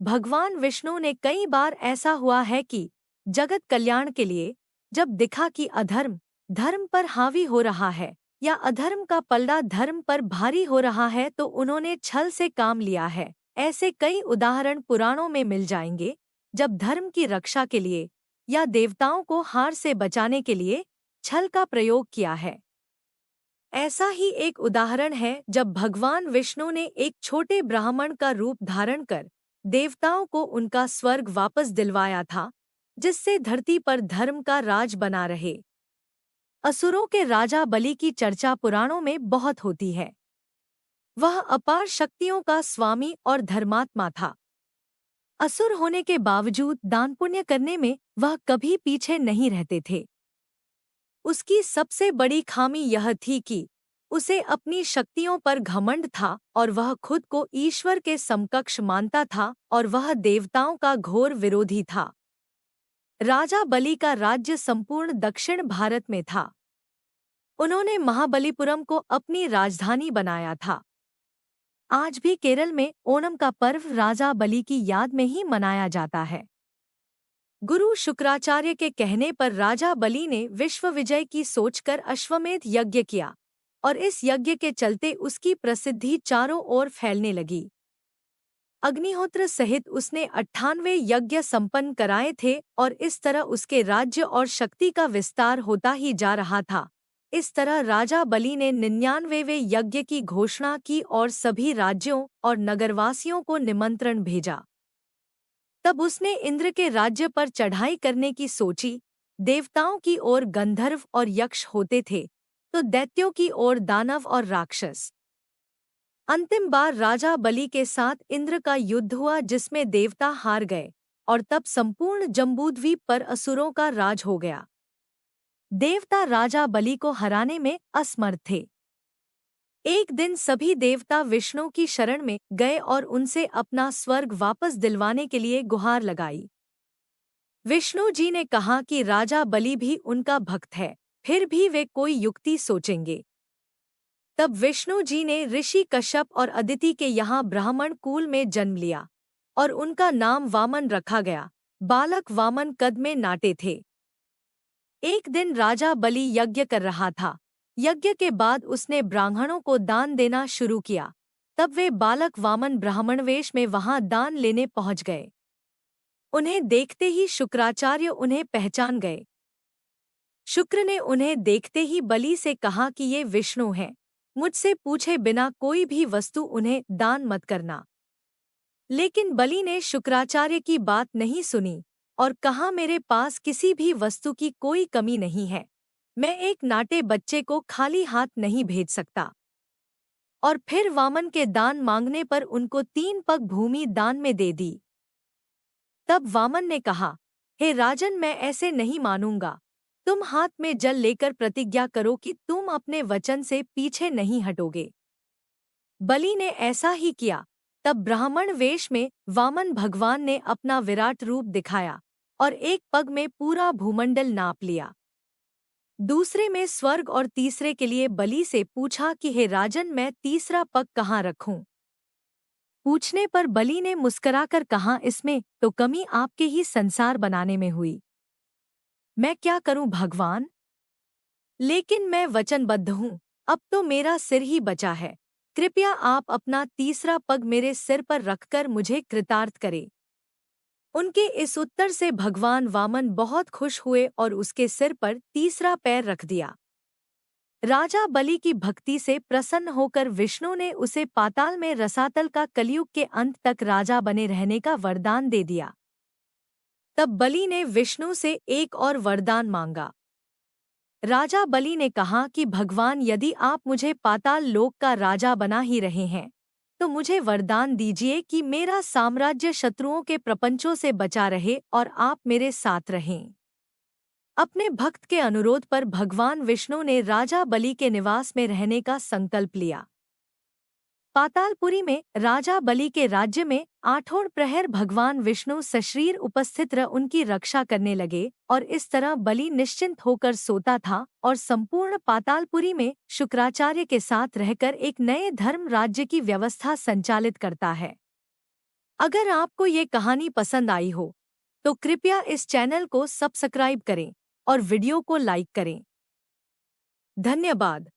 भगवान विष्णु ने कई बार ऐसा हुआ है कि जगत कल्याण के लिए जब दिखा कि अधर्म धर्म पर हावी हो रहा है या अधर्म का पलड़ा धर्म पर भारी हो रहा है तो उन्होंने छल से काम लिया है। ऐसे कई उदाहरण पुराणों में मिल जाएंगे जब धर्म की रक्षा के लिए या देवताओं को हार से बचाने के लिए छल का प्रयोग किया है। ऐसा ही एक उदाहरण है जब भगवान विष्णु ने एक छोटे ब्राह्मण का रूप धारण कर देवताओं को उनका स्वर्ग वापस दिलवाया था, जिससे धरती पर धर्म का राज बना रहे। असुरों के राजा बलि की चर्चा पुराणों में बहुत होती है। वह अपार शक्तियों का स्वामी और धर्मात्मा था। असुर होने के बावजूद दान पुण्य करने में वह कभी पीछे नहीं रहते थे। उसकी सबसे बड़ी खामी यह थी कि उसे अपनी शक्तियों पर घमंड था और वह खुद को ईश्वर के समकक्ष मानता था और वह देवताओं का घोर विरोधी था। राजा बलि का राज्य संपूर्ण दक्षिण भारत में था। उन्होंने महाबलीपुरम को अपनी राजधानी बनाया था। आज भी केरल में ओणम का पर्व राजा बलि की याद में ही मनाया जाता है। गुरु शुक्राचार्य के कहने पर राजा बलि ने विश्व विजय की सोचकर अश्वमेध यज्ञ किया और इस यज्ञ के चलते उसकी प्रसिद्धि चारों ओर फैलने लगी। अग्निहोत्र सहित उसने 98 यज्ञ संपन्न कराए थे और इस तरह उसके राज्य और शक्ति का विस्तार होता ही जा रहा था। इस तरह राजा बलि ने 99वें यज्ञ की घोषणा की और सभी राज्यों और नगरवासियों को निमंत्रण भेजा। तब उसने इंद्र के राज्य पर चढ़ाई करने की सोची। देवताओं की ओर गंधर्व और यक्ष होते थे तो दैत्यों की ओर दानव और राक्षस। अंतिम बार राजा बलि के साथ इंद्र का युद्ध हुआ जिसमें देवता हार गए और तब संपूर्ण जम्बूद्वीप पर असुरों का राज हो गया। देवता राजा बलि को हराने में असमर्थ थे। एक दिन सभी देवता विष्णु की शरण में गए और उनसे अपना स्वर्ग वापस दिलवाने के लिए गुहार लगाई। विष्णु जी ने कहा कि राजा बलि भी उनका भक्त है, फिर भी वे कोई युक्ति सोचेंगे। तब विष्णु जी ने ऋषि कश्यप और अदिति के यहाँ ब्राह्मण कुल में जन्म लिया और उनका नाम वामन रखा गया। बालक वामन कद में नाटे थे। एक दिन राजा बलि यज्ञ कर रहा था। यज्ञ के बाद उसने ब्राह्मणों को दान देना शुरू किया। तब वे बालक वामन ब्राह्मणवेश में वहां दान लेने पहुंच गए। उन्हें देखते ही शुक्राचार्य उन्हें पहचान गए। शुक्र ने उन्हें देखते ही बलि से कहा कि ये विष्णु हैं, मुझसे पूछे बिना कोई भी वस्तु उन्हें दान मत करना। लेकिन बलि ने शुक्राचार्य की बात नहीं सुनी और कहा, मेरे पास किसी भी वस्तु की कोई कमी नहीं है, मैं एक नाटे बच्चे को खाली हाथ नहीं भेज सकता। और फिर वामन के दान मांगने पर उनको 3 पग भूमि दान में दे दी। तब वामन ने कहा, हे राजन, मैं ऐसे नहीं मानूंगा। तुम हाथ में जल लेकर प्रतिज्ञा करो कि तुम अपने वचन से पीछे नहीं हटोगे। बलि ने ऐसा ही किया। तब ब्राह्मण वेश में वामन भगवान ने अपना विराट रूप दिखाया और एक पग में पूरा भूमंडल नाप लिया, दूसरे में स्वर्ग और तीसरे के लिए बलि से पूछा कि हे राजन, मैं तीसरा पग कहाँ रखूं? पूछने पर बलि ने मुस्कुराकर कहा, इसमें तो कमी आपके ही संसार बनाने में हुई। मैं क्या करूं भगवान? लेकिन मैं वचनबद्ध हूं, अब तो मेरा सिर ही बचा है। कृपया आप अपना तीसरा पग मेरे सिर पर रखकर मुझे कृतार्थ करें। उनके इस उत्तर से भगवान वामन बहुत खुश हुए और उसके सिर पर तीसरा पैर रख दिया। राजा बलि की भक्ति से प्रसन्न होकर विष्णु ने उसे पाताल में रसातल का कलयुग के अंत तक राजा बने रहने का वरदान दे दिया। तब बलि ने विष्णु से एक और वरदान मांगा। राजा बलि ने कहा कि भगवान, यदि आप मुझे पाताल लोक का राजा बना ही रहे हैं तो मुझे वरदान दीजिए कि मेरा साम्राज्य शत्रुओं के प्रपंचों से बचा रहे और आप मेरे साथ रहें। अपने भक्त के अनुरोध पर भगवान विष्णु ने राजा बलि के निवास में रहने का संकल्प लिया। पातालपुरी में राजा बलि के राज्य में आठों प्रहर भगवान विष्णु सशरीर उपस्थित रह उनकी रक्षा करने लगे और इस तरह बलि निश्चिंत होकर सोता था और संपूर्ण पातालपुरी में शुक्राचार्य के साथ रहकर एक नए धर्म राज्य की व्यवस्था संचालित करता है। अगर आपको ये कहानी पसंद आई हो तो कृपया इस चैनल को सब्सक्राइब करें और वीडियो को लाइक करें। धन्यवाद।